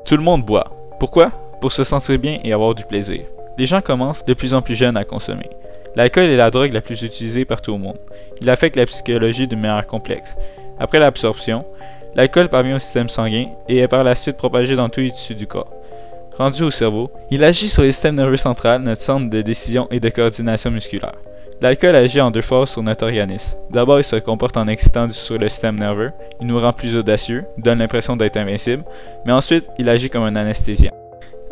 Tout le monde boit. Pourquoi? Pour se sentir bien et avoir du plaisir. Les gens commencent de plus en plus jeunes à consommer. L'alcool est la drogue la plus utilisée partout au monde. Il affecte la psychologie d'une manière complexe. Après l'absorption, l'alcool parvient au système sanguin et est par la suite propagé dans tous les tissus du corps. Rendu au cerveau, il agit sur les systèmes nerveux central, notre centre de décision et de coordination musculaire. L'alcool agit en deux phases sur notre organisme. D'abord, il se comporte en excitant sur le système nerveux, il nous rend plus audacieux, donne l'impression d'être invincible, mais ensuite, il agit comme un anesthésiant.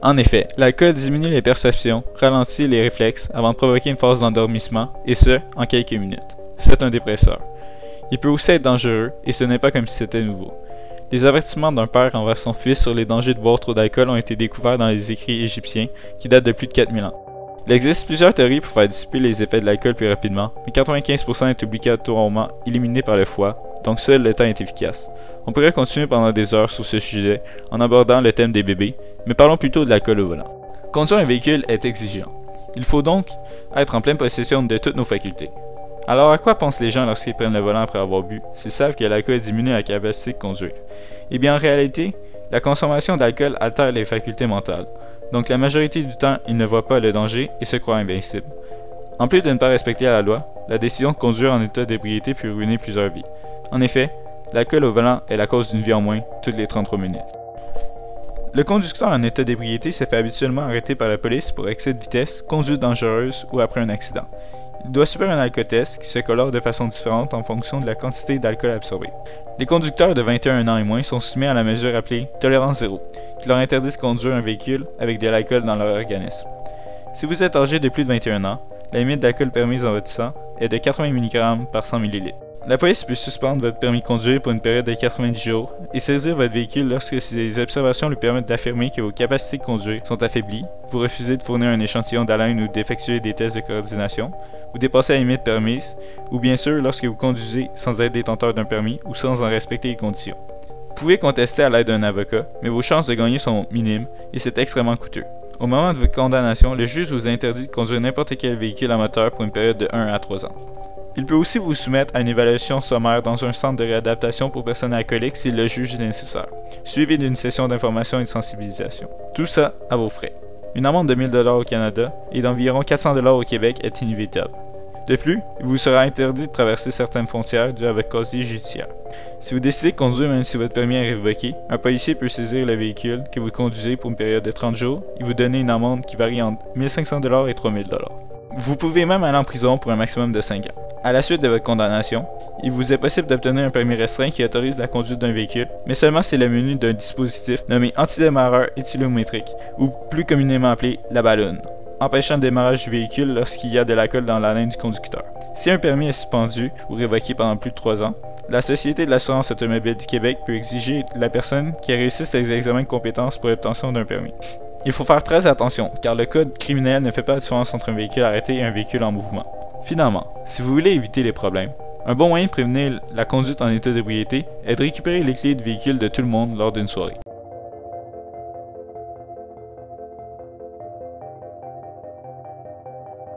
En effet, l'alcool diminue les perceptions, ralentit les réflexes avant de provoquer une phase d'endormissement, et ce, en quelques minutes. C'est un dépresseur. Il peut aussi être dangereux, et ce n'est pas comme si c'était nouveau. Les avertissements d'un père envers son fils sur les dangers de boire trop d'alcool ont été découverts dans les écrits égyptiens qui datent de plus de 4000 ans. Il existe plusieurs théories pour faire dissiper les effets de l'alcool plus rapidement, mais 95% est obligatoirement éliminé par le foie, donc seul le temps est efficace. On pourrait continuer pendant des heures sur ce sujet en abordant le thème des bébés, mais parlons plutôt de l'alcool au volant. Conduire un véhicule est exigeant. Il faut donc être en pleine possession de toutes nos facultés. Alors à quoi pensent les gens lorsqu'ils prennent le volant après avoir bu, s'ils savent que l'alcool diminue la capacité de conduire? Eh bien en réalité, la consommation d'alcool altère les facultés mentales, donc la majorité du temps ils ne voient pas le danger et se croient invincibles. En plus de ne pas respecter la loi, la décision de conduire en état d'ébriété peut ruiner plusieurs vies. En effet, l'alcool au volant est la cause d'une vie en moins toutes les 33 minutes. Le conducteur en état d'ébriété se fait habituellement arrêter par la police pour excès de vitesse, conduite dangereuse ou après un accident. Il doit subir un alcotest qui se colore de façon différente en fonction de la quantité d'alcool absorbée. Les conducteurs de 21 ans et moins sont soumis à la mesure appelée tolérance zéro, qui leur interdit de conduire un véhicule avec de l'alcool dans leur organisme. Si vous êtes âgé de plus de 21 ans, la limite d'alcool permise dans votre sang est de 80 mg par 100 ml. La police peut suspendre votre permis de conduire pour une période de 90 jours et saisir votre véhicule lorsque ces observations lui permettent d'affirmer que vos capacités de conduire sont affaiblies, vous refusez de fournir un échantillon d'haleine ou d'effectuer des tests de coordination, vous dépassez la limite permise, ou bien sûr lorsque vous conduisez sans être détenteur d'un permis ou sans en respecter les conditions. Vous pouvez contester à l'aide d'un avocat, mais vos chances de gagner sont minimes et c'est extrêmement coûteux. Au moment de votre condamnation, le juge vous interdit de conduire n'importe quel véhicule à moteur pour une période de 1 à 3 ans. Il peut aussi vous soumettre à une évaluation sommaire dans un centre de réadaptation pour personnes alcooliques s'il le juge nécessaire, suivi d'une session d'information et de sensibilisation. Tout ça à vos frais. Une amende de 1000 $ au Canada et d'environ 400 $ au Québec est inévitable. De plus, il vous sera interdit de traverser certaines frontières dû à votre casier judiciaire. Si vous décidez de conduire même si votre permis est révoqué, un policier peut saisir le véhicule que vous conduisez pour une période de 30 jours et vous donner une amende qui varie entre 1500 $ et 3000 $. Vous pouvez même aller en prison pour un maximum de 5 ans. À la suite de votre condamnation, il vous est possible d'obtenir un permis restreint qui autorise la conduite d'un véhicule, mais seulement si le menu d'un dispositif nommé antidémarreur éthylométrique, ou plus communément appelé la balloune, empêchant le démarrage du véhicule lorsqu'il y a de l'alcool dans la laine du conducteur. Si un permis est suspendu ou révoqué pendant plus de 3 ans, la Société de l'assurance automobile du Québec peut exiger de la personne qui réussisse les examens de compétences pour l'obtention d'un permis. Il faut faire très attention, car le code criminel ne fait pas la différence entre un véhicule arrêté et un véhicule en mouvement. Finalement, si vous voulez éviter les problèmes, un bon moyen de prévenir la conduite en état d'ébriété est de récupérer les clés de véhicule de tout le monde lors d'une soirée.